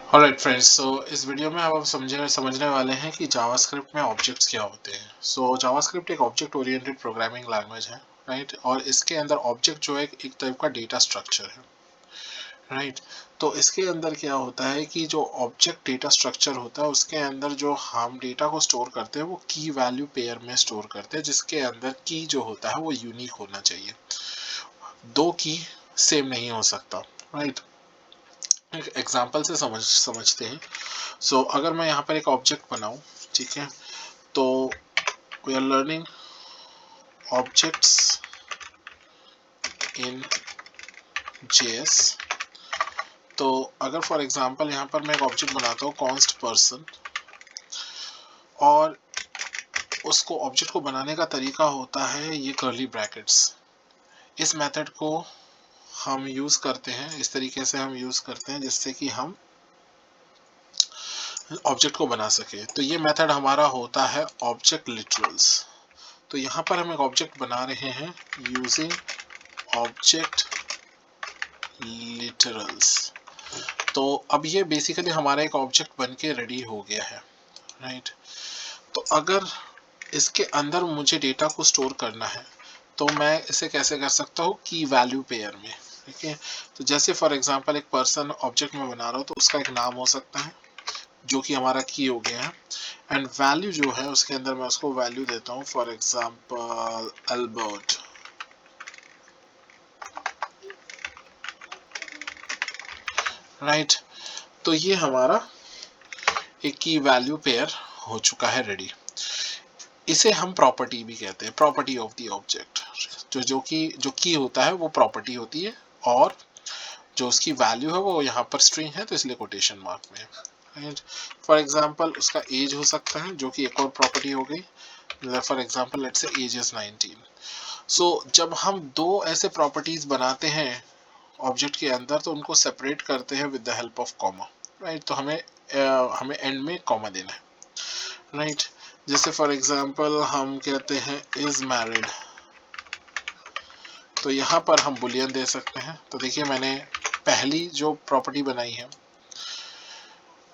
Alright friends, सो इस video में अब हम समझने वाले हैं कि जावास्क्रिप्ट में ऑब्जेक्ट्स क्या होते हैं। सो जावास्क्रिप्ट एक ऑब्जेक्ट ओरिएंटेड प्रोग्रामिंग लैंग्वेज है, राइट। और इसके अंदर ऑब्जेक्ट जो है एक टाइप का डेटा स्ट्रक्चर है, राइट। तो इसके अंदर क्या होता है कि जो ऑब्जेक्ट डेटा स्ट्रक्चर होता है उसके अंदर जो हम डेटा को स्टोर करते हैं वो की वैल्यू पेयर में स्टोर करते हैं, जिसके अंदर की जो होता है वो यूनिक होना चाहिए, दो की सेम नहीं हो सकता, राइट। एक एग्जाम्पल से समझते हैं। सो अगर मैं यहाँ पर एक ऑब्जेक्ट बनाऊं, ठीक है, तो we are learning objects in JS. तो अगर फॉर एग्जांपल यहाँ पर मैं एक ऑब्जेक्ट बनाता हूँ कॉन्स्ट पर्सन, और उसको ऑब्जेक्ट को बनाने का तरीका होता है ये कर्ली ब्रैकेट्स। इस मेथड को हम यूज करते हैं, इस तरीके से हम यूज करते हैं जिससे कि हम ऑब्जेक्ट को बना सके। तो ये मेथड हमारा होता है ऑब्जेक्ट लिटरल्स। तो यहाँ पर हम एक ऑब्जेक्ट बना रहे हैं यूजिंग ऑब्जेक्ट लिटरल्स। तो अब ये बेसिकली हमारा एक ऑब्जेक्ट बन के रेडी हो गया है, राइट। तो अगर इसके अंदर मुझे डेटा को स्टोर करना है तो मैं इसे कैसे कर सकता हूँ, की वैल्यू पेयर में, ठीक है। तो जैसे फॉर एग्जांपल एक पर्सन ऑब्जेक्ट में बना रहा हूँ तो उसका एक नाम हो सकता है जो कि हमारा की हो गया है, एंड वैल्यू जो है उसके अंदर मैं उसको वैल्यू देता हूँ, फॉर एग्जांपल अल्बर्ट, राइट। तो ये हमारा एक की वैल्यू पेयर हो चुका है रेडी। इसे हम प्रॉपर्टी भी कहते हैं, प्रॉपर्टी ऑफ द ऑब्जेक्ट। जो की होता है वो प्रॉपर्टी होती है, और जो उसकी वैल्यू है वो यहाँ पर स्ट्रिंग है तो इसलिए कोटेशन मार्क में है, राइट। फॉर एग्जांपल उसका एज हो सकता है जो कि एक और प्रॉपर्टी हो गई। For example let's say age is 19। So जब हम दो ऐसे प्रॉपर्टीज बनाते हैं ऑब्जेक्ट के अंदर तो उनको सेपरेट करते हैं with the help of comma, right. तो हमें एंड में कॉमा देना है, राइट। जैसे फॉर एग्जांपल हम कहते हैं इज मैरिड, तो यहाँ पर हम बुलियन दे सकते हैं। तो देखिए मैंने पहली जो प्रॉपर्टी बनाई है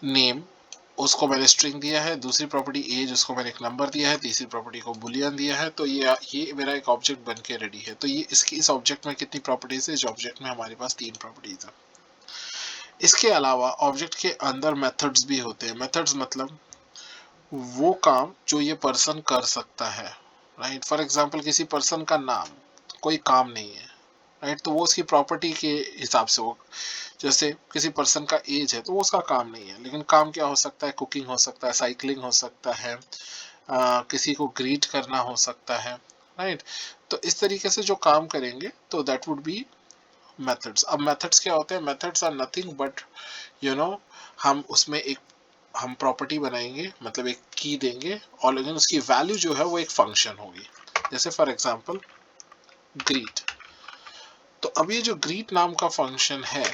नेम, उसको मैंने स्ट्रिंग दिया है, दूसरी प्रॉपर्टी एज उसको मैंने एक नंबर दिया है, तीसरी प्रॉपर्टी को बुलियन दिया है। तो ये मेरा एक ऑब्जेक्ट बन के रेडी है। तो ये इस ऑब्जेक्ट में कितनी प्रॉपर्टीज है, इस ऑब्जेक्ट में हमारे पास 3 प्रॉपर्टीज है। इसके अलावा ऑब्जेक्ट के अंदर मेथड्स भी होते हैं। मेथड्स मतलब वो काम जो ये पर्सन कर सकता है, राइट। फॉर एग्जांपल किसी पर्सन का नाम कोई काम नहीं है, राइट। तो वो उसकी प्रॉपर्टी के हिसाब से, वो जैसे किसी पर्सन का एज है तो वो उसका काम नहीं है, लेकिन काम क्या हो सकता है, कुकिंग हो सकता है, साइकिलिंग हो सकता है, किसी को ग्रीट करना हो सकता है, राइट। तो इस तरीके से जो काम करेंगे तो दैट वुड बी मेथड्स। अब मेथड्स क्या होते हैं, methods are nothing but you know हम उसमें एक हम प्रॉपर्टी बनाएंगे, मतलब एक की देंगे, और लेकिन उसकी वैल्यू जो है वो एक फंक्शन होगी। जैसे फॉर एग्जांपल ग्रीट। तो अब ये जो ग्रीट नाम का फंक्शन है,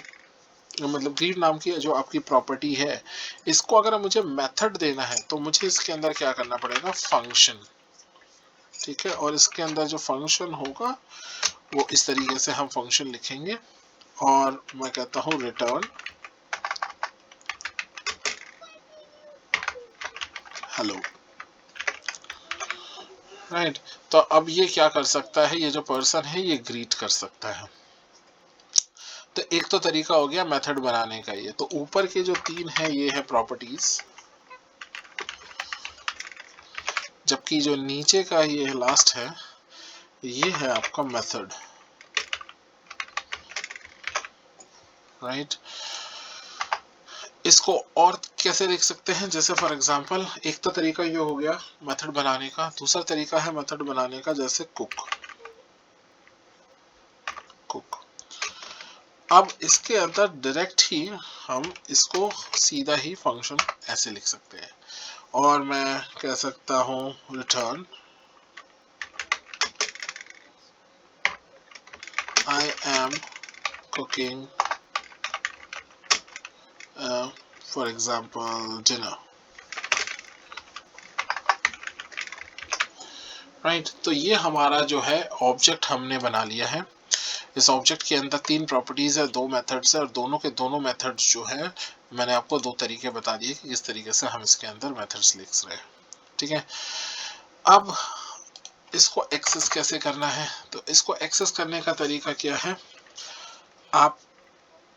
मतलब ग्रीट नाम की जो आपकी प्रॉपर्टी है, इसको अगर मुझे मेथड देना है तो मुझे इसके अंदर क्या करना पड़ेगा, फंक्शन, ठीक है। और इसके अंदर जो फंक्शन होगा वो इस तरीके से हम फंक्शन लिखेंगे, और मैं कहता हूँ रिटर्न हेलो, राइट। तो अब ये क्या कर सकता है, ये जो पर्सन है ये ग्रीट कर सकता है। तो एक तो तरीका हो गया मेथड बनाने का ये। तो ऊपर के जो 3 है ये है प्रॉपर्टीज, जबकि जो नीचे का ये लास्ट है ये है आपका मेथड, राइट। इसको और कैसे देख सकते हैं, जैसे फॉर एग्जांपल एक तो तरीका ये हो गया मेथड बनाने का, दूसरा तरीका है मेथड बनाने का जैसे कुक। अब इसके अंदर डायरेक्ट ही हम इसको सीधा ही फंक्शन ऐसे लिख सकते हैं, और मैं कह सकता हूं return I am cooking for example dinner, right. तो ये हमारा जो है ऑब्जेक्ट हमने बना लिया है। इस ऑब्जेक्ट के अंदर 3 प्रॉपर्टीज है, 2 मेथड्स है, और दोनों के दोनों मेथड्स जो है मैंने आपको दो तरीके बता दिए कि किस तरीके से हम इसके अंदर मेथड्स लिख रहे हैं, ठीक है। अब इसको एक्सेस कैसे करना है, तो इसको एक्सेस करने का तरीका क्या है, आप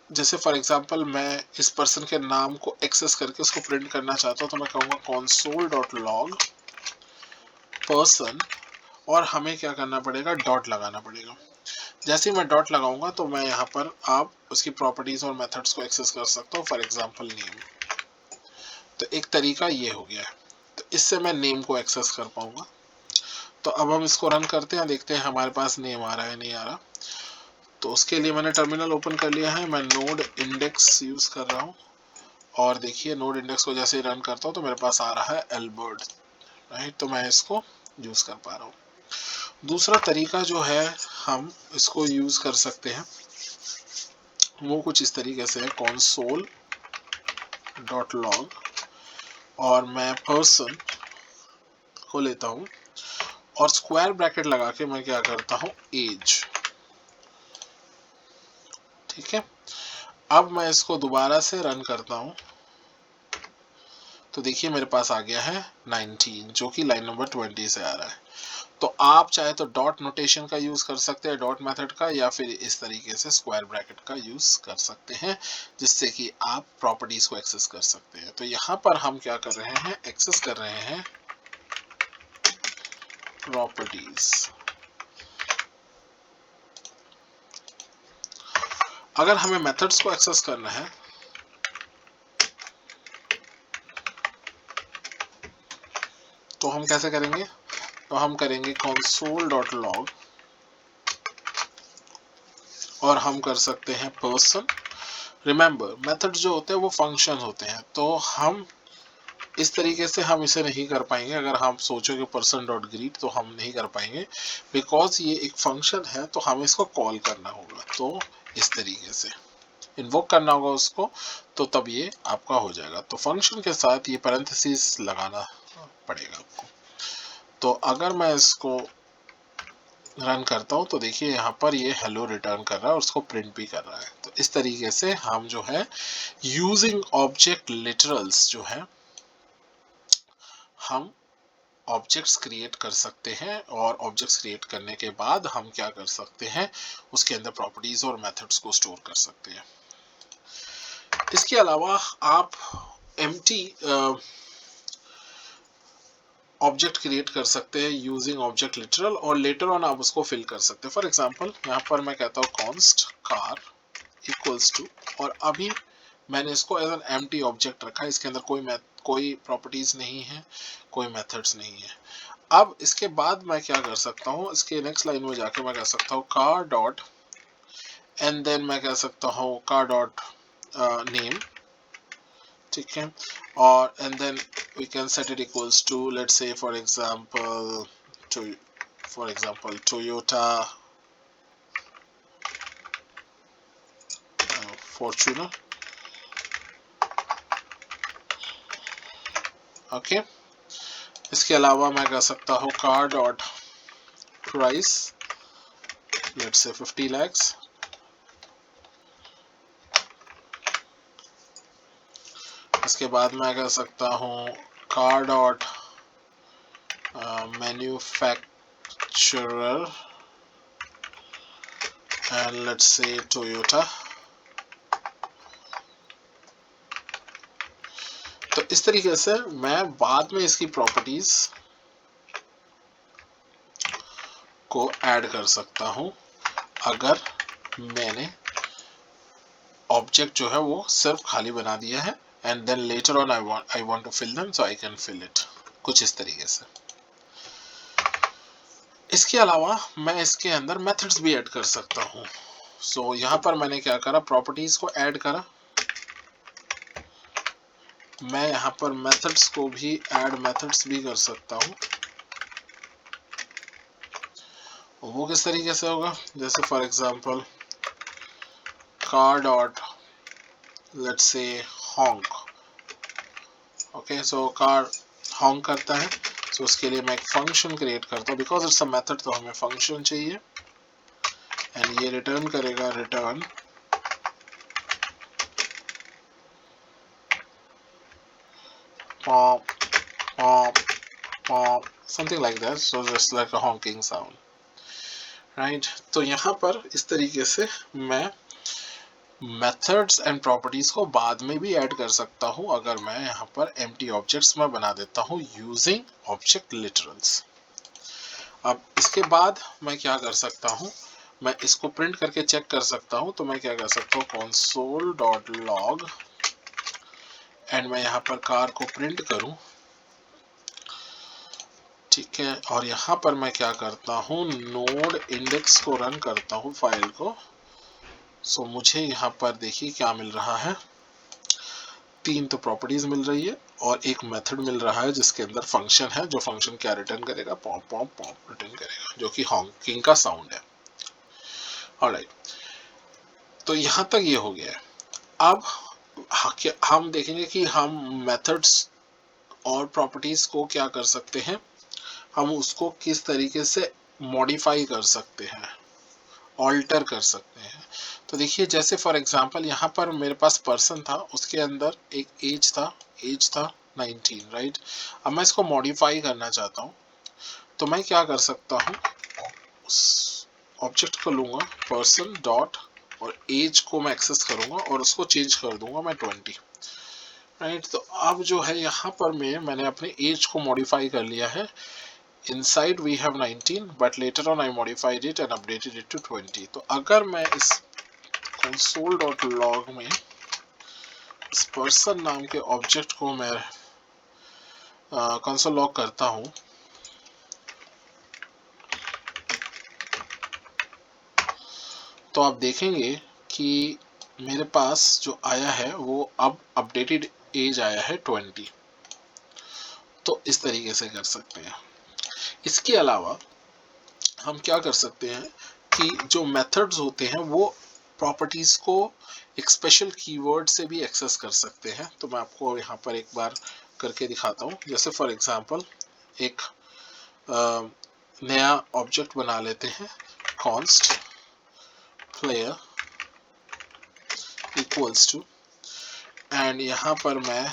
जैसे फॉर एग्जांपल मैं इस पर्सन के नाम को एक्सेस करके उसको प्रिंट करना चाहता हूँ, तो मैं कहूँगा console.log पर्सन, और हमें क्या करना पड़ेगा, डॉट लगाना पड़ेगा। जैसे ही मैं डॉट लगाऊंगा तो मैं यहाँ पर आप उसकी प्रॉपर्टीज और मेथड्स को एक्सेस कर सकता हूँ, फॉर एग्जांपल नेम। तो एक तरीका ये हो गया है, तो इससे मैं नेम को एक्सेस कर पाऊंगा। तो अब हम इसको रन करते हैं, देखते हैं हमारे पास नेम आ रहा है नहीं आ रहा। तो उसके लिए मैंने टर्मिनल ओपन कर लिया है, मैं नोड इंडेक्स यूज कर रहा हूँ, और देखिए नोड इंडेक्स को जैसे ही रन करता हूँ तो मेरे पास आ रहा है एल्बर्ट, राइट। तो मैं इसको यूज कर पा रहा हूँ। दूसरा तरीका जो है हम इसको यूज कर सकते हैं वो कुछ इस तरीके से है, console.log, और मैं पर्सन को लेता हूँ और स्क्वायर ब्रैकेट लगा के मैं क्या करता हूँ, एज, ठीक है। अब मैं इसको दोबारा से रन करता हूँ तो देखिए मेरे पास आ गया है 19, जो कि लाइन नंबर 20 से आ रहा है। तो आप चाहे तो डॉट नोटेशन का यूज कर सकते हैं, डॉट मेथड का, या फिर इस तरीके से स्क्वायर ब्रैकेट का यूज कर सकते हैं, जिससे कि आप प्रॉपर्टीज को एक्सेस कर सकते हैं। तो यहाँ पर हम क्या कर रहे हैं, एक्सेस कर रहे हैं प्रॉपर्टीज। अगर हमें मेथड्स को एक्सेस करना है तो हम कैसे करेंगे, तो हम करेंगे console.log, और हम कर सकते हैं पर्सन। रिमेंबर मेथड जो होते हैं वो फंक्शन होते हैं, तो हम इस तरीके से हम इसे नहीं कर पाएंगे। अगर हम सोचोगे पर्सन डॉट ग्रीट तो हम नहीं कर पाएंगे, बिकॉज ये एक फंक्शन है, तो हमें इसको कॉल करना होगा। तो इस तरीके से इन्वोक करना होगा उसको, तो तब ये आपका हो जाएगा। तो फंक्शन के साथ ये पैरेंथेसिस लगाना पड़ेगा आपको। तो अगर मैं इसको रन करता हूँ तो देखिए यहाँ पर ये हेलो रिटर्न कर रहा है और उसको प्रिंट भी कर रहा है। तो इस तरीके से हम जो है यूजिंग ऑब्जेक्ट लिटरल्स जो है हम ऑब्जेक्ट्स क्रिएट कर सकते हैं, और ऑब्जेक्ट्स क्रिएट करने के बाद हम क्या कर सकते हैं, उसके अंदर प्रॉपर्टीज और मेथड्स को स्टोर कर सकते हैं। इसके अलावा आप एम्प्टी ऑब्जेक्ट क्रिएट कर सकते हैं यूजिंग ऑब्जेक्ट लिटरल, और लेटर ऑन आप उसको फिल कर सकते हैं। फॉर एग्जांपल यहाँ पर मैं कहता हूँ const car इक्वल्स टू, और अभी मैंने इसको एज एन एम्प्टी ऑब्जेक्ट रखा है, इसके अंदर कोई प्रॉपर्टीज नहीं है, कोई मेथड्स नहीं है। अब इसके बाद मैं क्या कर सकता हूँ, इसके नेक्स्ट लाइन में जाके मैं कह सकता हूँ car डॉट, एंड देन मैं कह सकता हूँ car डॉट नेम, ठीक है, और and then we can set it equals to, let's say for example Toyota Fortuner, okay. इसके अलावा मैं कह सकता हूँ car dot price, let's say 50 lakhs, इसके बाद मैं कह सकता हूँ car dot manufacturer, and let's say Toyota। तो इस तरीके से मैं बाद में इसकी प्रॉपर्टीज को ऐड कर सकता हूं, अगर मैंने ऑब्जेक्ट जो है वो सिर्फ खाली बना दिया है, and then later on I want to fill them, so I can fill it, कुछ इस तरीके से। इसके अलावा मैं इसके अंदर मेथड्स भी ऐड कर सकता हूं। सो यहाँ पर मैंने क्या करा, प्रॉपर्टीज को ऐड करा, मैं यहाँ पर मेथड्स को भी ऐड मेथड्स भी कर सकता हूँ। वो किस तरीके से होगा, जैसे for example car dot let's say honk, okay. So car honk करता है, सो उसके लिए मैं एक फंक्शन क्रिएट करता हूँ, बिकॉज इट्स अ मेथड तो हमें फंक्शन चाहिए, एंड ये रिटर्न करेगा return pom, pom, pom, something like that. So just like a honking sound, right? तो यहाँ पर इस तरीके से मैं मेथड्स एंड प्रॉपर्टीज को बाद में भी ऐड कर सकता हूँ अगर मैं यहाँ पर एम्प्टी ऑब्जेक्ट्स में बना देता हूँ यूजिंग ऑब्जेक्ट लिटरल्स। अब इसके बाद मैं क्या कर सकता हूँ, मैं इसको प्रिंट करके चेक कर सकता हूँ। तो मैं क्या कर सकता हूँ, console.log एंड मैं यहाँ पर कार को प्रिंट करूँ, ठीक है। और यहाँ पर मैं क्या करता हूँ, नोड इंडेक्स को रन करता हूँ फाइल को। सो मुझे यहाँ पर देखिए क्या मिल रहा है, 3 तो प्रॉपर्टीज मिल रही है और एक मेथड मिल रहा है जिसके अंदर फंक्शन है, जो फंक्शन क्या रिटर्न करेगा, पॉप पॉप पॉप रिटर्न करेगा, जो कि हॉकिंग का साउंड है। ऑलराइट, तो यहाँ तक ये हो गया है। अब हम देखेंगे कि हम मेथड्स और प्रॉपर्टीज को क्या कर सकते हैं, हम उसको किस तरीके से मॉडिफाई कर सकते हैं, ऑल्टर कर सकते हैं। तो देखिए जैसे फॉर एग्जांपल यहाँ पर मेरे पास पर्सन था, उसके अंदर एक एज था 19, राइट। अब मैं इसको मॉडिफाई करना चाहता हूँ, तो मैं क्या कर सकता हूँ, उस ऑब्जेक्ट को लूंगा पर्सन डॉट और एज को मैं एक्सेस करूंगा और उसको चेंज कर दूंगा मैं 20, राइट। तो अब जो है यहाँ पर मैंने अपने एज को मॉडिफाई कर लिया है। Inside we have 19 but later on I modified it and updated it to 20। तो अगर मैं इस console.log में इस person नाम के ऑब्जेक्ट को मैं console log करता हूँ, तो आप देखेंगे कि मेरे पास जो आया है वो अब अपडेटेड एज आया है 20। तो इस तरीके से कर सकते हैं। इसके अलावा हम क्या कर सकते हैं कि जो मेथड्स होते हैं वो प्रॉपर्टीज को एक स्पेशल कीवर्ड से भी एक्सेस कर सकते हैं। तो मैं आपको यहाँ पर एक बार करके दिखाता हूँ। जैसे फॉर एग्जांपल एक नया ऑब्जेक्ट बना लेते हैं, const player equals to, and यहाँ पर मैं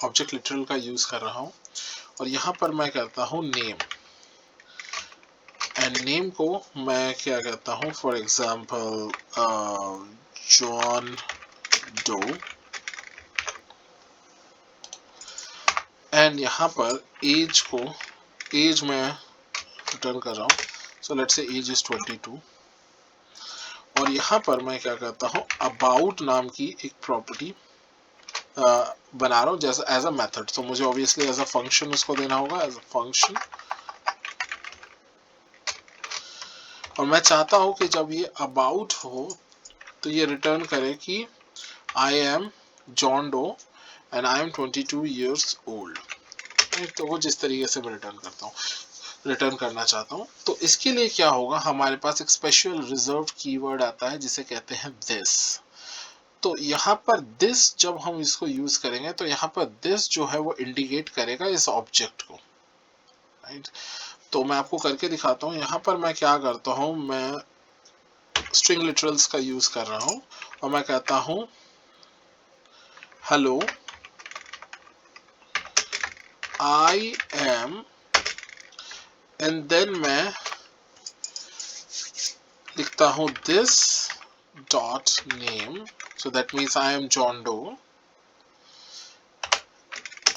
ऑब्जेक्ट लिटरल का यूज कर रहा हूँ और यहाँ पर मैं करता हूँ नेम, एंड नेम को मैं क्या कहता हूँ, for example John Doe, and यहाँ पर एज को एज मैं रिटर्न कर रहा हूँ, so let's say age is 22। और यहाँ पर मैं क्या कहता हूँ, अबाउट नाम की एक प्रॉपर्टी बना रहा हूँ जैसा एज अ मेथड। तो मुझे ऑब्वियसली एज अ फंक्शन उसको देना होगा, एज अ फंक्शन। और मैं चाहता हूँ कि जब ये अबाउट हो तो ये रिटर्न करे कि I am John Doe and I am 22 years old। तो वो जिस तरीके से मैं रिटर्न करना चाहता हूँ। तो इसके लिए क्या होगा, हमारे पास एक स्पेशल रिजर्व कीवर्ड आता है जिसे कहते हैं दिस। तो यहाँ पर दिस जब हम इसको यूज करेंगे तो यहाँ पर दिस जो है वो इंडिकेट करेगा इस ऑब्जेक्ट को, राइट। तो मैं आपको करके दिखाता हूँ। यहाँ पर मैं क्या करता हूँ, मैं स्ट्रिंग लिटरल्स का यूज कर रहा हूँ और मैं कहता हूँ hello I am, and then मैं लिखता हूँ this dot name, so that means I am John Doe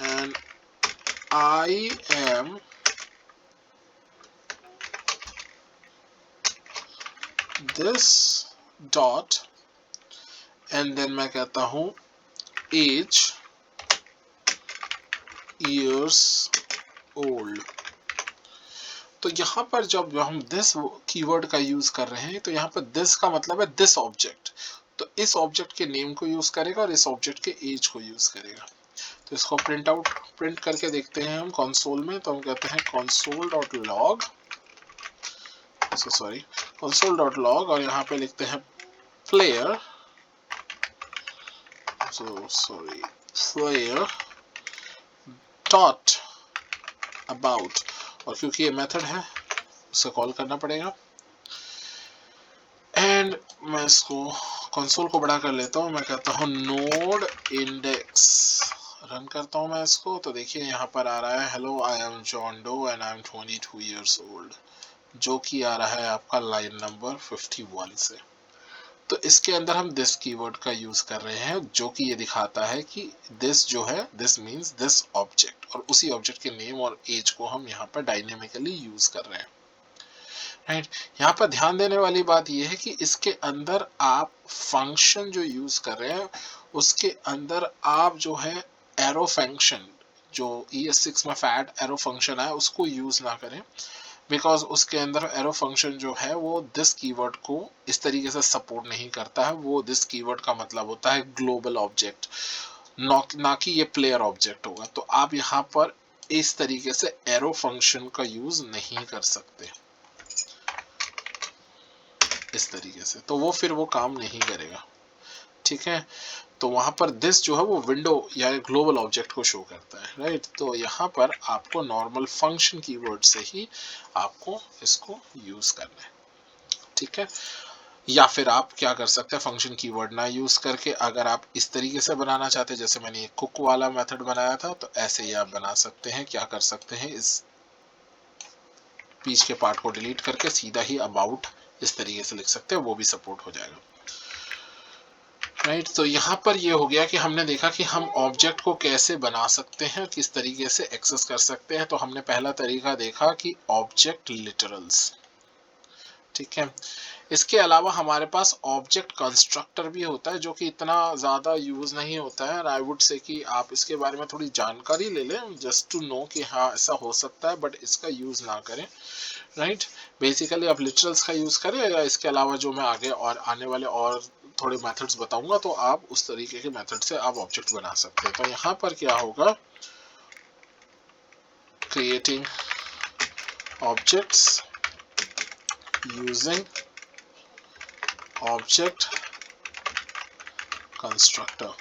and I am this dot, and then मैं कहता हूँ age years old। तो यहाँ पर जब हम this कीवर्ड का यूज कर रहे हैं तो यहाँ पर this का मतलब है this ऑब्जेक्ट। तो इस ऑब्जेक्ट के नेम को यूज करेगा और इस ऑब्जेक्ट के एज को यूज करेगा। तो इसको प्रिंट करके देखते हैं हम कंसोल में। तो हम कहते हैं console.log, सॉरी console.log, और यहाँ पे लिखते हैं player, player dot about, और क्योंकि ये मेथड है उसे कॉल करना पड़ेगा। एंड मैं इसको कंसोल को बड़ा कर लेता हूँ, मैं कहता हूँ नोड इंडेक्स रन करता हूँ मैं इसको, तो देखिए यहाँ पर आ रहा है hello I M John Doe and I am 22 years old, जो कि आ रहा है आपका लाइन नंबर 51 से। तो इसके अंदर हम दिस कीवर्ड का यूज कर रहे हैं, जो कि ये दिखाता है कि दिस जो है, दिस मींस दिस ऑब्जेक्ट, और उसी ऑब्जेक्ट के नेम और एज को हम यहाँ पर डायनेमिकली यूज कर रहे हैं। राइट, यहाँ पर ध्यान देने वाली बात यह है कि इसके अंदर आप फंक्शन जो यूज कर रहे हैं उसके अंदर आप जो है एरो फंक्शन, जो ES6 में फैट एरो फंक्शन है, उसको यूज ना करें, बिकॉज उसके अंदर एरो फंक्शन जो है वो दिस कीवर्ड को इस तरीके से सपोर्ट नहीं करता है। वो दिस कीवर्ड का मतलब होता है ग्लोबल ऑब्जेक्ट, ना कि ये प्लेयर ऑब्जेक्ट होगा। तो आप यहाँ पर इस तरीके से एरो फंक्शन का यूज नहीं कर सकते इस तरीके से, तो वो फिर वो काम नहीं करेगा। ठीक है, तो वहां पर दिस जो है वो विंडो या ग्लोबल ऑब्जेक्ट को शो करता है। राइट, तो यहाँ पर आपको नॉर्मल फंक्शन कीवर्ड से ही आपको इसको यूज करना है। ठीक है, या फिर आप क्या कर सकते हैं, फंक्शन कीवर्ड ना यूज करके अगर आप इस तरीके से बनाना चाहते हैं, जैसे मैंने एक कुक वाला मेथड बनाया था, तो ऐसे ही आप बना सकते हैं। क्या कर सकते हैं, इस बीच के पार्ट को डिलीट करके सीधा ही अबाउट इस तरीके से लिख सकते हैं, वो भी सपोर्ट हो जाएगा। राइट, तो यहाँ पर ये हो गया कि हमने देखा कि हम ऑब्जेक्ट को कैसे बना सकते हैं, किस तरीके से एक्सेस कर सकते हैं। तो हमने पहला तरीका देखा कि ऑब्जेक्ट लिटरल्स। ठीक है, इसके अलावा हमारे पास ऑब्जेक्ट कंस्ट्रक्टर भी होता है, जो कि इतना ज़्यादा यूज़ नहीं होता है। आई वुड से कि आप इसके बारे में थोड़ी जानकारी ले लें, जस्ट टू नो कि हाँ ऐसा हो सकता है, बट इसका यूज़ ना करें। राइट, बेसिकली आप लिटरल्स का यूज़ करें, या इसके अलावा जो मैं आगे और आने वाले और थोड़े मेथड्स बताऊंगा, तो आप उस तरीके के मेथड से आप ऑब्जेक्ट बना सकते हैं। तो यहाँ पर क्या होगा, creating objects using object constructor.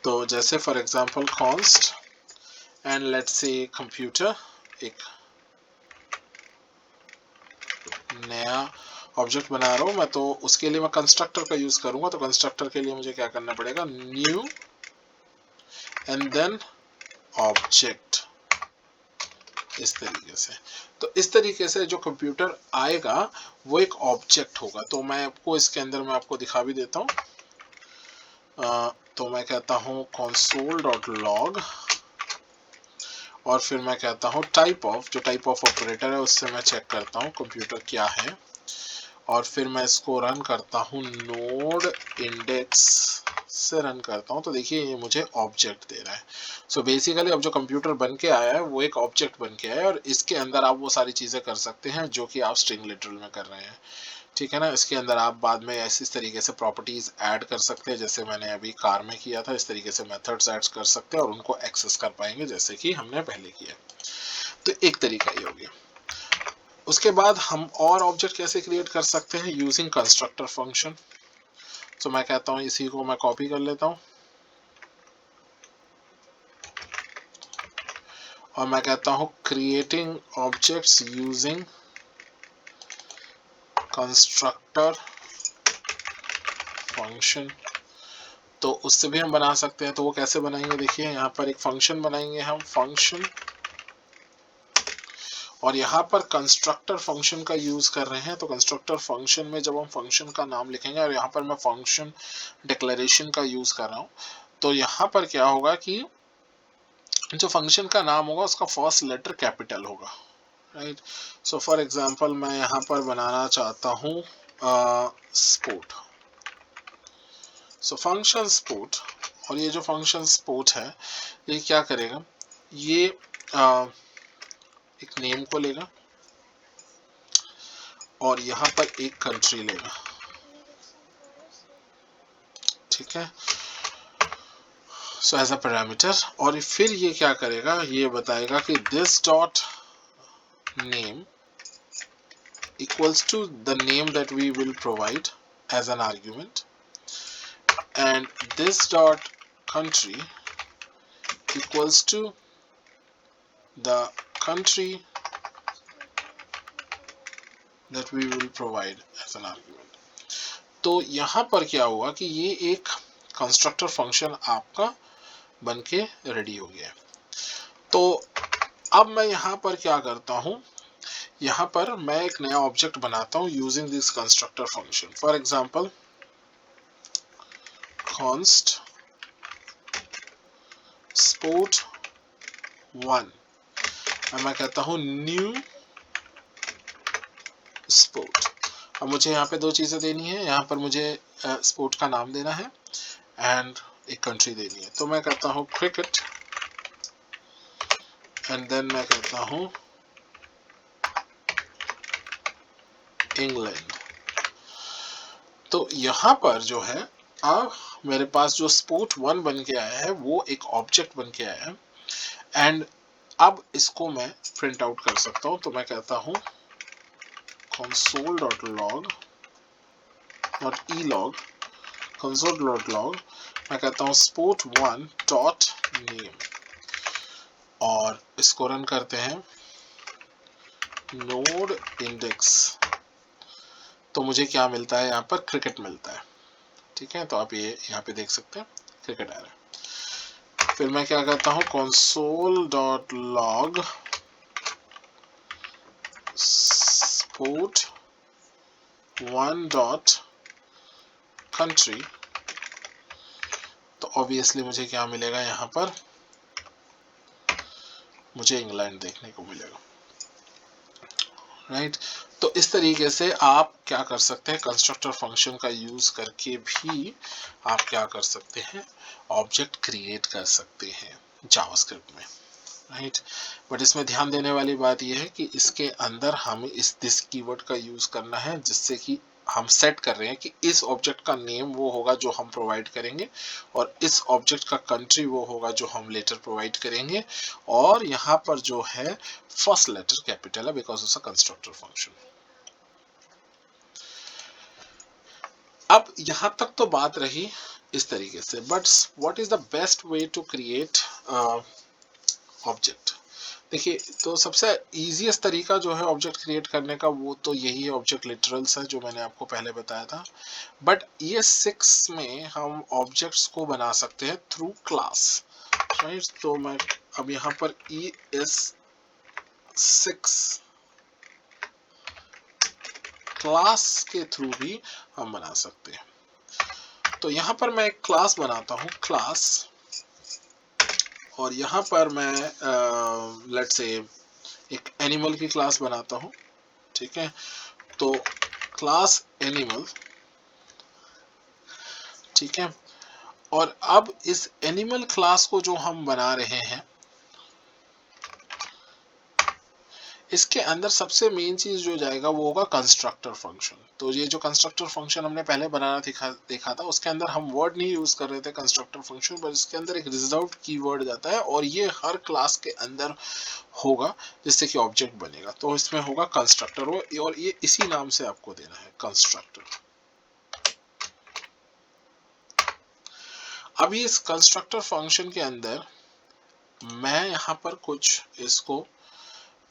तो जैसे for example const and let's say computer, एक नया ऑब्जेक्ट बना रहा हूं मैं, तो उसके लिए मैं कंस्ट्रक्टर का यूज करूंगा। तो कंस्ट्रक्टर के लिए मुझे क्या करना पड़ेगा, न्यू एंड देन ऑब्जेक्ट, इस तरीके से। तो इस तरीके से जो कंप्यूटर आएगा वो एक ऑब्जेक्ट होगा। तो मैं आपको इसके अंदर मैं आपको दिखा भी देता हूं। तो मैं कहता हूं console.log, और फिर मैं कहता हूं टाइप ऑफ, जो टाइप ऑफ ऑपरेटर है उससे मैं चेक करता हूं कंप्यूटर क्या है, और फिर मैं इसको रन करता हूं नोड इंडेक्स से रन करता हूं। तो देखिए ये मुझे ऑब्जेक्ट दे रहा है। सो बेसिकली अब जो कंप्यूटर बन के आया है वो एक ऑब्जेक्ट बन के आया है, और इसके अंदर आप वो सारी चीजें कर सकते हैं जो कि आप स्ट्रिंग लिटरल में कर रहे हैं। ठीक है ना, इसके अंदर आप बाद में इस तरीके से प्रॉपर्टीज ऐड कर सकते हैं, जैसे मैंने अभी कार में किया था। इस तरीके से मेथड्स ऐड कर सकते हैं और उनको एक्सेस कर पाएंगे जैसे कि हमने पहले किया। तो एक तरीका ये हो गया। उसके बाद हम और ऑब्जेक्ट कैसे क्रिएट कर सकते हैं, यूजिंग कंस्ट्रक्टर फंक्शन। तो मैं कहता हूं इसी को मैं कॉपी कर लेता हूं, और मैं कहता हूं creating objects using constructor function. तो उससे भी हम बना सकते हैं। तो वो कैसे बनाएंगे, देखिए यहाँ पर एक फंक्शन बनाएंगे हम, फंक्शन, और यहाँ पर कंस्ट्रक्टर फंक्शन का यूज कर रहे हैं। तो कंस्ट्रक्टर फंक्शन में जब हम फंक्शन का नाम लिखेंगे, और यहाँ पर मैं फंक्शन डिक्लेरेशन का यूज कर रहा हूँ, तो यहाँ पर क्या होगा कि जो फंक्शन का नाम होगा उसका फर्स्ट लेटर कैपिटल होगा। राइट, सो फॉर एग्जांपल मैं यहाँ पर बनाना चाहता हूँ स्पोर्ट। सो फंक्शन स्पोर्ट, और ये जो फंक्शन स्पोर्ट है ये क्या करेगा, ये एक नेम को लेगा और यहाँ पर एक कंट्री लेगा। ठीक है, सो एज अ पैरामीटर, और फिर ये क्या करेगा, ये बताएगा कि this dot name equals to the name that we will provide as an argument, and this dot country equals to the country that we will provide as an argument। तो यहाँ पर क्या हुआ कि ये एक कंस्ट्रक्टर फंक्शन आपका बन के रेडी हो गया। तो अब मैं यहाँ पर क्या करता हूँ, यहाँ पर मैं एक नया ऑब्जेक्ट बनाता हूँ using this constructor function. For example const sport1, अब मैं कहता हूँ न्यू स्पोर्ट। अब मुझे यहाँ पे दो चीजें देनी है, यहाँ पर मुझे स्पोर्ट का नाम देना है एंड एक कंट्री देनी है। तो मैं कहता हूँ क्रिकेट एंड देन मैं कहता हूँ इंग्लैंड। तो यहाँ पर जो है अब मेरे पास जो sport1 बन के आया है वो एक ऑब्जेक्ट बन के आया है एंड अब इसको मैं प्रिंट आउट कर सकता हूँ। तो मैं कहता हूँ console.log not elog, console.log मैं कहता हूँ sport1.name और इसको रन करते हैं नोड इंडेक्स। तो मुझे क्या मिलता है, यहाँ पर क्रिकेट मिलता है। ठीक है, तो आप ये यहाँ पे देख सकते हैं क्रिकेट आ रहा है। फिर मैं क्या करता हूँ console.log sport1.country। तो ऑब्वियसली मुझे क्या मिलेगा, यहाँ पर मुझे इंग्लैंड देखने को मिलेगा। राइट तो इस तरीके से आप क्या कर सकते हैं, कंस्ट्रक्टर फंक्शन का यूज करके भी आप क्या कर सकते हैं, ऑब्जेक्ट क्रिएट कर सकते हैं जावास्क्रिप्ट में। राइट बट इसमें ध्यान देने वाली बात यह है कि इसके अंदर हमें इस दिस कीवर्ड का यूज करना है, जिससे कि हम सेट कर रहे हैं कि इस ऑब्जेक्ट का नेम वो होगा जो हम प्रोवाइड करेंगे और इस ऑब्जेक्ट का कंट्री वो होगा जो हम लेटर प्रोवाइड करेंगे और यहाँ पर जो है फर्स्ट लेटर कैपिटल है because it's a constructor function. अब यहाँ तक तो बात रही इस तरीके से, but what is the best way to create object. देखिए तो सबसे इजीएस्ट तरीका जो है ऑब्जेक्ट क्रिएट करने का वो तो यही है, ऑब्जेक्ट लिटरल्स है जो मैंने आपको पहले बताया था। बट ये 6 में हम ऑब्जेक्ट्स को बना सकते हैं थ्रू क्लास। राइट तो मैं अब यहाँ पर ES6 क्लास के थ्रू भी हम बना सकते हैं। तो यहाँ पर मैं एक क्लास बनाता हूँ क्लास और यहाँ पर मैं लेट्स से एक एनिमल की क्लास बनाता हूँ। ठीक है तो क्लास एनिमल। ठीक है और अब इस एनिमल क्लास को जो हम बना रहे हैं इसके अंदर सबसे मेन चीज जो जाएगा वो होगा कंस्ट्रक्टर फंक्शन। तो ये जो कंस्ट्रक्टर फंक्शन हमने पहले बनाना देखा था उसके अंदर हम वर्ड नहीं यूज कर रहे थे कंस्ट्रक्टर फंक्शन, पर इसके अंदर एक रिजर्व्ड कीवर्ड जाता है और ये हर क्लास के अंदर होगा जिससे कि ऑब्जेक्ट बनेगा। तो इसमें होगा कंस्ट्रक्टर और ये इसी नाम से आपको देना है कंस्ट्रक्टर। अभी इस कंस्ट्रक्टर फंक्शन के अंदर मैं यहाँ पर कुछ इसको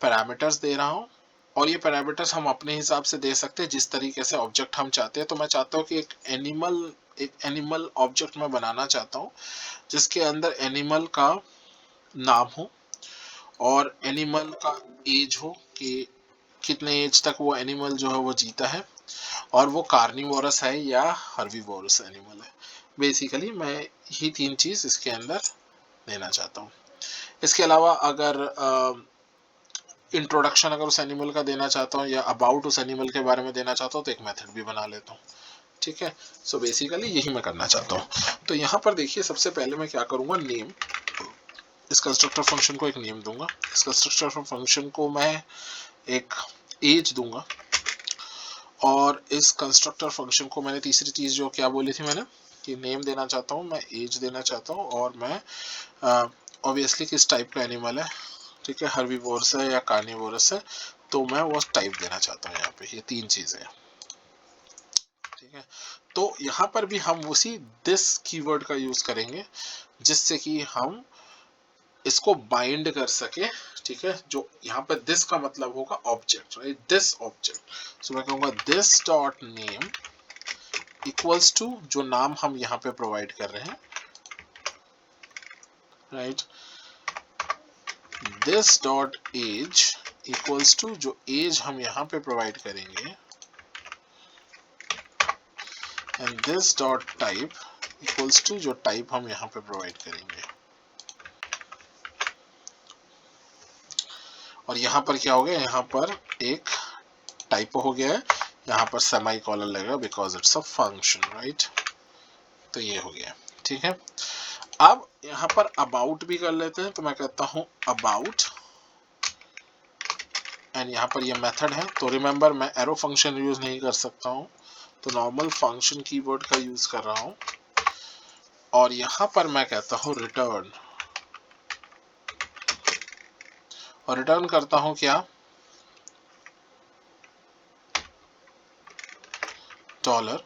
पैरामीटर्स दे रहा हूँ और ये पैरामीटर्स हम अपने हिसाब से दे सकते हैं जिस तरीके से ऑब्जेक्ट हम चाहते हैं। तो मैं चाहता हूँ कि एक एनिमल ऑब्जेक्ट मैं बनाना चाहता हूँ जिसके अंदर एनिमल का नाम हो और एनिमल का एज हो कि कितने एज तक वो एनिमल जो है वो जीता है और वो कार्निवोरस है या हर्बीवोरस एनिमल है। बेसिकली मैं ही 3 चीज इसके अंदर देना चाहता हूँ। इसके अलावा अगर इंट्रोडक्शन अगर उस एनिमल का देना चाहता हूँ या अबाउट उस एनिमल के बारे में देना चाहता हूँ तो एक मेथड भी बना लेता हूँ। ठीक है सो बेसिकली यही मैं करना चाहता हूँ। तो यहाँ पर देखिए सबसे पहले मैं क्या करूँगा, नेम, इस कंस्ट्रक्टर फंक्शन को एक नेम दूंगा। इस कंस्ट्रक्टर फंक्शन को मैं एक एज दूंगा और इस कंस्ट्रक्टर फंक्शन को मैंने तीसरी चीज जो क्या बोली थी मैंने कि नेम देना चाहता हूँ, मैं एज देना चाहता हूँ और मैं ऑब्वियसली किस टाइप का एनिमल है। ठीक है हर्बीवोरस है या कार्निवोरस है तो मैं वो टाइप देना चाहता हूँ। यहाँ पे ये 3 चीजें हैं। ठीक है तो यहाँ पर भी हम उसी दिस कीवर्ड का यूज करेंगे जिससे कि हम इसको बाइंड कर सके। ठीक है जो यहाँ पर दिस का मतलब होगा object, right, this object. So मैं कहूँगा this dot name equals to जो नाम हम यहाँ पे प्रोवाइड कर रहे हैं right. This dot age equals to जो एज हम यहाँ पे प्रोवाइड करेंगे, and this dot type equals to जो टाइप हम यहाँ पे प्रोवाइड करेंगे। और यहाँ पर क्या हो गया, यहाँ पर एक टाइपो हो गया है, यहाँ पर सेमी कॉलन लगेगा because it's a function, right. तो ये हो गया, ठीक है। अब यहाँ पर अबाउट भी कर लेते हैं, तो मैं कहता हूँ अबाउट, एंड यहाँ पर ये मेथड है। तो रिमेंबर मैं एरो फंक्शन यूज नहीं कर सकता हूँ, तो नॉर्मल फंक्शन कीवर्ड का यूज कर रहा हूँ। और यहाँ पर मैं कहता हूँ रिटर्न, और रिटर्न करता हूँ क्या, डॉलर,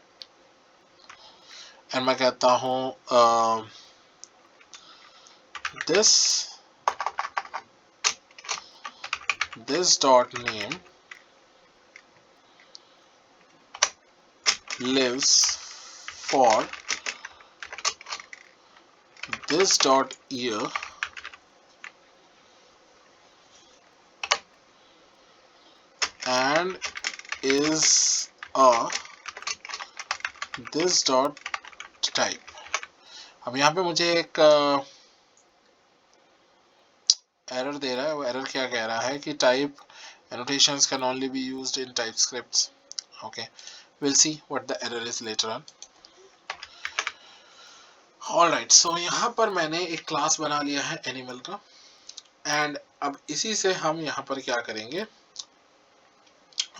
एंड मैं कहता हूँ this dot name lives for this dot year and is a this dot type। अब यहाँ पे मुझे एक एरर दे रहा है। वो एरर क्या कह रहा है कि type annotations can only be used in TypeScript. Okay, we'll see what the error is later on. Alright, so यहाँ पर मैंने एक क्लास बना लिया है एनिमल का, एंड अब इसी से हम यहाँ पर क्या करेंगे,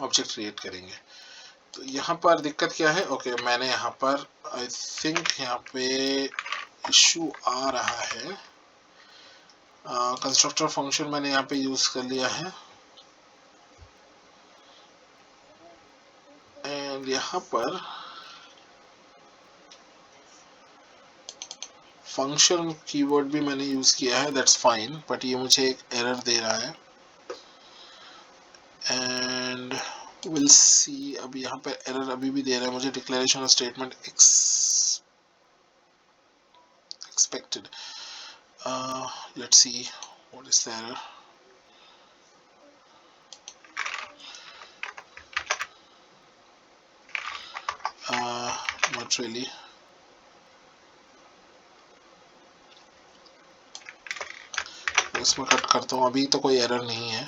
ऑब्जेक्ट क्रिएट करेंगे। तो यहाँ पर दिक्कत क्या है, ओके मैंने यहाँ पर आई थिंक यहाँ पे इशू आ रहा है, कंस्ट्रक्टर फंक्शन मैंने यहाँ पे यूज कर लिया है, एंड यहाँ पर फंक्शन कीवर्ड भी मैंने यूज किया है, दैट्स फाइन, बट ये मुझे एक एरर दे रहा है, एंड विल सी। अब यहाँ पर एरर अभी भी दे रहा है मुझे, declaration statement expected. Let's see what is the error. Not really. इसमें कट करता हूँ, अभी तो कोई एरर नहीं है,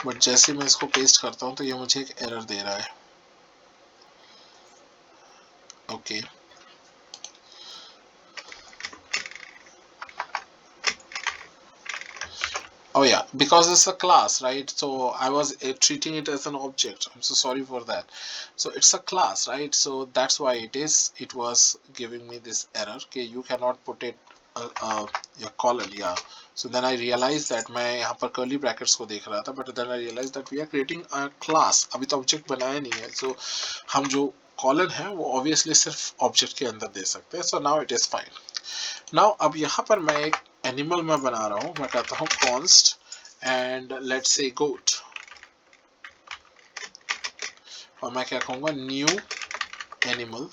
बट जैसे मैं इसको पेस्ट करता हूँ तो ये मुझे एक एरर दे रहा है। Okay Oh yeah, because it's a class, right? So I was treating it as an object. I'm so sorry for that. So it's a class, right? So that's why it was giving me this error कि you cannot put it your colon, yeah. So then I realized that मैं यहाँ पर curly brackets को देख रहा था, but then I realized that we are creating a class. अभी तो object बनाया नहीं है, so हम जो colon है वो obviously सिर्फ object के अंदर दे सकते हैं. So now it is fine. Now अब यहाँ पर मैं एक एनिमल मैं बना रहा हूँ, मैं कहता हूँ const and let's say goat, और मैं क्या कहूँगा न्यू एनिमल,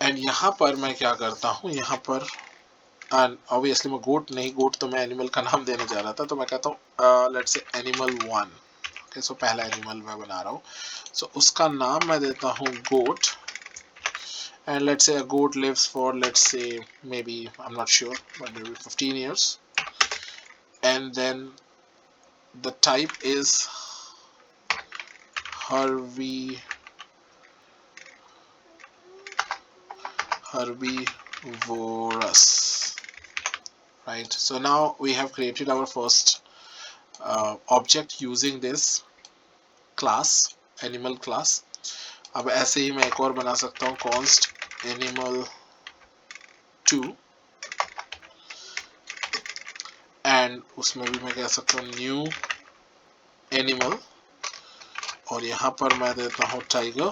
एंड यहाँ पर मैं क्या करता हूँ, यहाँ पर ऑब्वियसली मैं गोट नहीं, गोट तो मैं एनिमल का नाम देने जा रहा था, तो मैं कहता हूँ लेट्स से एनिमल 1। ओके, सो पहला एनिमल मैं बना रहा हूँ, सो उसका नाम मैं देता हूँ गोट, and let's say a goat lives for, let's say, maybe, I'm not sure, but maybe 15 years, and then the type is herbivorous, right? So now we have created our first object using this class, animal class. अब ऐसे ही मैं एक और बना सकता हूँ const animal 2, and उसमें भी मैं कह सकता हूँ न्यू एनिमल, और यहाँ पर मैं देता हूँ tiger.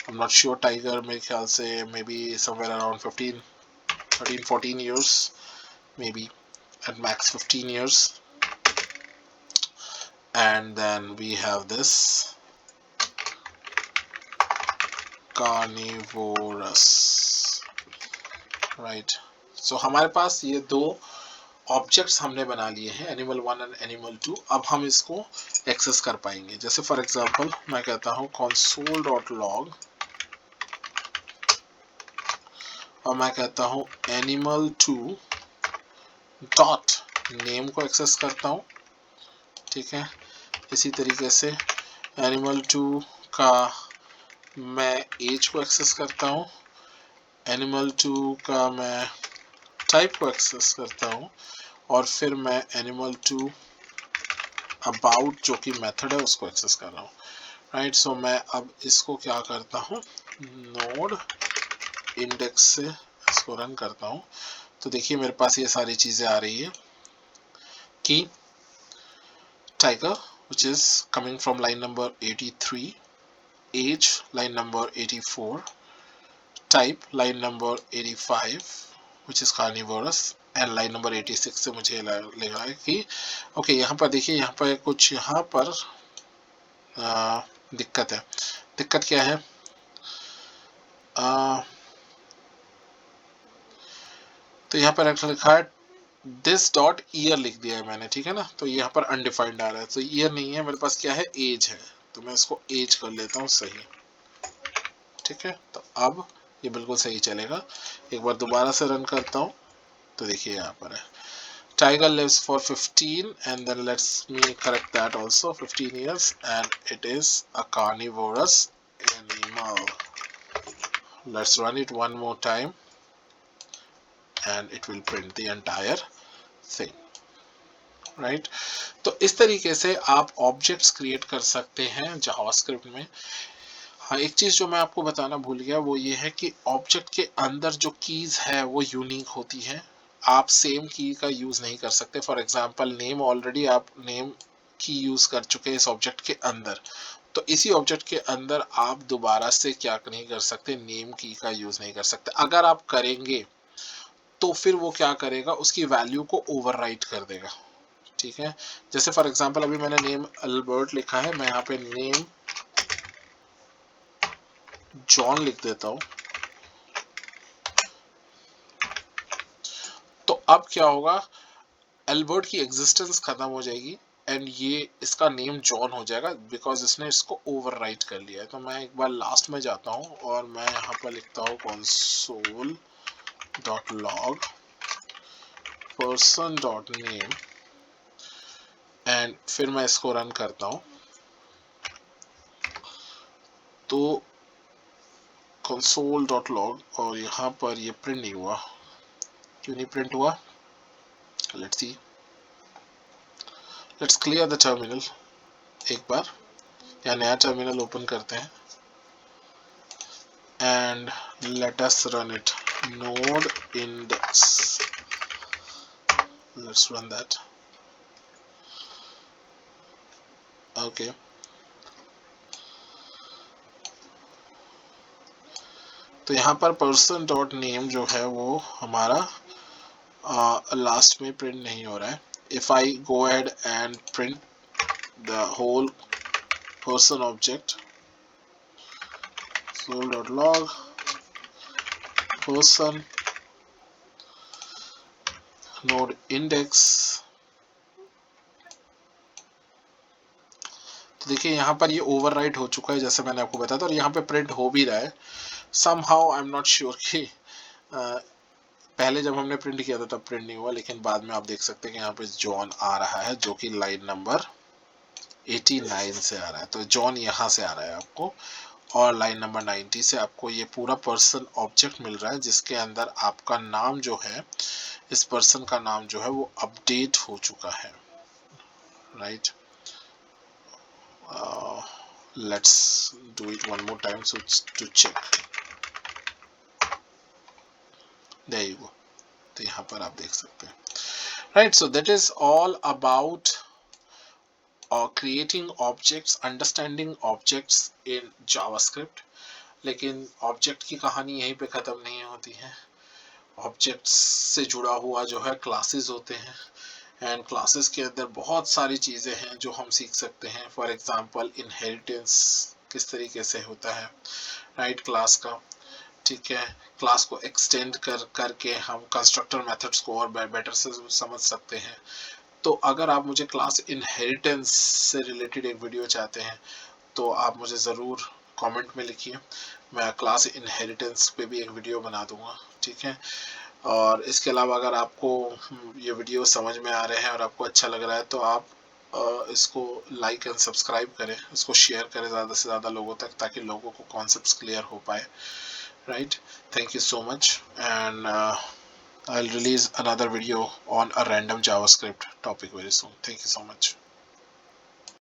I'm not sure, tiger मेरे ख्याल से maybe somewhere around 13-14 years, maybe at max 15 years, and then we have this carnivorous, right? सो हमारे पास ये दो ऑब्जेक्ट्स हमने बना लिए हैं, एनिमल 1 एंड एनिमल 2। अब हम इसको एक्सेस कर पाएंगे। जैसे फॉर एग्जांपल मैं कहता हूँ console.log और मैं कहता हूँ animal2 डॉट नेम को एक्सेस करता हूँ, ठीक है। इसी तरीके से animal2 का मैं एज को एक्सेस करता हूँ, animal2 का मैं टाइप को एक्सेस करता हूँ, और फिर मैं animal2 अबाउट जो कि मेथड है उसको एक्सेस कर रहा हूँ, राइट। सो मैं अब इसको क्या करता हूँ, नोड इंडेक्स से इसको रन करता हूँ। तो देखिए मेरे पास ये सारी चीजें आ रही है कि tiger which is coming from line number 83, age line number 84, type line number 85 which is carnivorous, and line number 86 से मुझे लगा कि ओके यहाँ पर देखिए, यहाँ पर कुछ यहाँ पर दिक्कत है। दिक्कत क्या है, तो यहाँ पर लिखा है दिस डॉट ईयर लिख दिया है मैंने, ठीक है ना। तो यहाँ पर अनडिफाइंड आ रहा है, तो ईयर नहीं है मेरे पास, क्या है, एज है। तो मैं इसको एज कर लेता हूँ सही, ठीक है। तो अब ये बिल्कुल सही चलेगा। एक बार दोबारा से रन करता हूँ तो देखिए यहाँ पर है tiger lives for 15 and then let's me correct that also, 15 years and it is a carnivorous animal. Let's run it one more time and it will print the entire thing, right? तो इस तरीके से आप objects create कर सकते हैं JavaScript में। हाँ, एक चीज जो मैं आपको बताना भूल गया वो ये है कि ऑब्जेक्ट के अंदर जो कीज है वो यूनिक होती है, आप सेम की का यूज नहीं कर सकते। फॉर एग्जांपल नेम, ऑलरेडी आप नेम की यूज कर चुके हैं इस ऑब्जेक्ट के अंदर, तो इसी ऑब्जेक्ट के अंदर आप दोबारा से क्या नहीं कर सकते, नेम की का यूज नहीं कर सकते। अगर आप करेंगे तो फिर वो क्या करेगा, उसकी वैल्यू को ओवरराइट कर देगा, ठीक है। जैसे फॉर एग्जांपल अभी मैंने नेम अल्बर्ट लिखा है, मैं यहाँ पे नेम जॉन लिख देता हूँ। तो अब क्या होगा, अल्बर्ट की एग्जिस्टेंस खत्म हो जाएगी एंड ये इसका नेम जॉन हो जाएगा बिकॉज इसने इसको ओवरराइट कर लिया है। तो मैं एक बार लास्ट में जाता हूँ और मैं यहाँ पर लिखता हूँ console.log person.name एंड फिर मैं इसको रन करता हूँ तो console.log, और यहाँ पर ये प्रिंट नहीं हुआ, क्यों नहीं प्रिंट हुआ, let's see, let's clear the terminal. एक बार या नया टर्मिनल ओपन करते हैं and let us run it, node index, let's run that, okay। तो यहाँ पर person डॉट नेम जो है वो हमारा लास्ट में प्रिंट नहीं हो रहा है। if I go ahead and print the whole person object, console.log person node index, तो देखिए यहाँ पर ये ओवरराइट हो चुका है जैसे मैंने आपको बताया था, और यहाँ पे प्रिंट हो भी रहा है somehow, I am not sure कि पहले जब हमने प्रिंट किया था तब प्रिंट नहीं हुआ, लेकिन बाद में आप देख सकते हैं कि यहाँ पे जॉन आ रहा है जो कि लाइन नंबर 89 से आ रहा है। तो जॉन यहाँ से आ रहा है आपको, और लाइन नंबर 90 से आपको ये पूरा पर्सन ऑब्जेक्ट मिल रहा है जिसके अंदर आपका नाम जो है, इस पर्सन का नाम जो है वो अपडेट हो चुका है, right. Let's do it one more time so to check, there you go. तो यहाँ पर आप देख सकते हैं, right. So that is all about creating objects, understanding objects in JavaScript। लेकिन ऑब्जेक्ट की कहानी यहीं पे ख़त्म नहीं होती है। ऑब्जेक्ट्स से जुड़ा हुआ जो है क्लासेस होते हैं, एंड क्लासेस के अंदर बहुत सारी चीज़ें हैं जो हम सीख सकते हैं। फॉर एग्जांपल इनहेरिटेंस किस तरीके से होता है, राइट, क्लास का। ठीक है, क्लास को एक्सटेंड करके हम कंस्ट्रक्टर मेथड्स को और बेटर से समझ सकते हैं। तो अगर आप मुझे क्लास इनहेरिटेंस से रिलेटेड एक वीडियो चाहते हैं तो आप मुझे ज़रूर कमेंट में लिखिए, मैं क्लास इनहेरिटेंस पे भी एक वीडियो बना दूंगा। ठीक है, और इसके अलावा अगर आपको ये वीडियो समझ में आ रहे हैं और आपको अच्छा लग रहा है तो आप इसको लाइक एंड सब्सक्राइब करें, इसको शेयर करें ज़्यादा से ज़्यादा लोगों तक, ताकि लोगों को कॉन्सेप्ट्स क्लियर हो पाए। Right, thank you so much, and I'll release another video on a random JavaScript topic very soon. Thank you so much.